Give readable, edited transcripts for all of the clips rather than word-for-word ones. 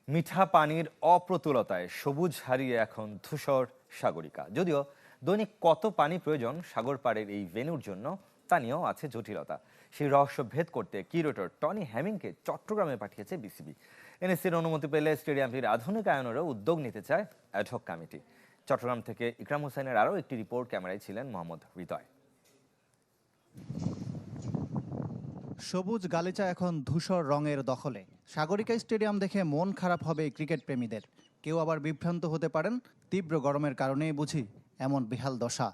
মিঠা পানির অপ্রতুলতায় সবুজ হারিয়ে এখন ধূসর সাগরিকা। যদিও দৈনিক কত পানি প্রয়োজন সাগর পাড়ের এই ভেন্যুর জন্য তা নিয়েও আছে জটিলতা। সেই রহস্য ভেদ করতে কিউরেটর টনি হ্যামিংকে চট্টগ্রামে পাঠিয়েছে বিসিবি। এনএসসির অনুমতি পেলে স্টেডিয়ামটির আধুনিকায়নেরও উদ্যোগ নিতে চায় অ্যাডহক কমিটি। চট্টগ্রাম থেকে ইকরাম হোসেনের আরও একটি রিপোর্ট, ক্যামেরায় ছিলেন মোহাম্মদ হৃদয়। সবুজ গালিচা এখন ধূসর রঙের দখলে। সাগরিকা স্টেডিয়াম দেখে মন খারাপ হবে ক্রিকেট প্রেমীদের। কেউ আবার বিভ্রান্ত হতে পারেন, তীব্র গরমের কারণেই বুঝি এমন বেহাল দশা।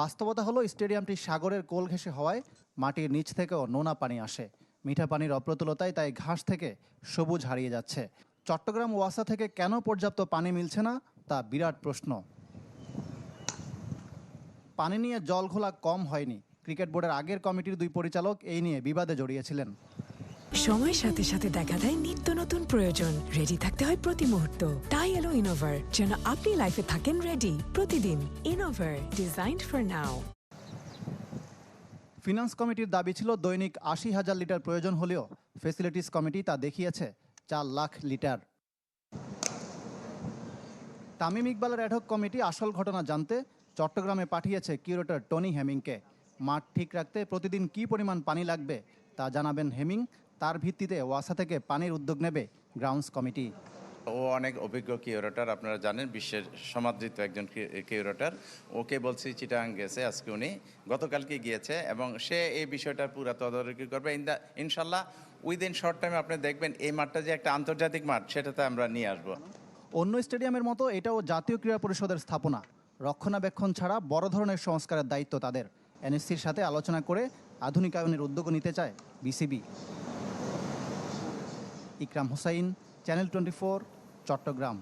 বাস্তবতা হলো স্টেডিয়ামটি সাগরের কোল ঘেঁষে হওয়ায় মাটির নিচ থেকেও নোনা পানি আসে। মিঠা পানির অপ্রতুলতায় তাই ঘাস থেকে সবুজ হারিয়ে যাচ্ছে। চট্টগ্রাম ওয়াসা থেকে কেন পর্যাপ্ত পানি মিলছে না তা বিরাট প্রশ্ন। পানি নিয়ে জল ঘোলা কম হয়নি। ক্রিকেট বোর্ডের আগের কমিটির 2 পরিচালক এই নিয়ে বিবাদে জড়িয়েছিলেন। সময়ের সাথে সাথে দেখা দেয় নিত্য নতুন প্রয়োজন। রেডি থাকতে হয় প্রতি মুহূর্ত। তাই এলো ইনোভার, যেন আপনি লাইফে থাকেন রেডি প্রতিদিন। Innova, designed for now. Finance কমিটির দাবি ছিল দৈনিক 80,000 লিটার প্রয়োজন হলেও ফেসিলিটিস কমিটি তা দেখিয়েছে 4 লাখ লিটার। তামিম ইকবালের অ্যাডহক কমিটি আসল ঘটনা জানতে চট্টগ্রামে পাঠিয়েছে কিউরেটর টনি হ্যামিংকে। মাঠ ঠিক রাখতে প্রতিদিন কী পরিমাণ পানি লাগবে তা জানাবেন হ্যামিং। তার ভিত্তিতে ওয়াসা থেকে পানির উদ্যোগ নেবে গ্রাউন্ডস কমিটি। ও অনেক অভিজ্ঞ কিউরেটর, আপনারা জানেন, বিশ্বের সমাদৃত একজন কিউরেটর। ওকে বলছি চিটাগাং গেছে, আজকে উনি গতকালকে গিয়েছে এবং সে এই বিষয়টার পুরো তদারকি করবে। ইনশাল্লাহ উইদিন শর্ট টাইমে আপনি দেখবেন এই মাঠটা যে একটা আন্তর্জাতিক মাঠ সেটাতে আমরা নিয়ে আসবো। অন্য স্টেডিয়ামের মতো এটাও জাতীয় ক্রীড়া পরিষদের স্থাপনা। রক্ষণাবেক্ষণ ছাড়া বড় ধরনের সংস্কারের দায়িত্ব তাদের। এনএসসির সাথে আলোচনা করে আধুনিকায়নের উদ্যোগ নিতে চায় বিসিবি। ইকরাম হোসাইন, চ্যানেল 24, চট্টগ্রাম।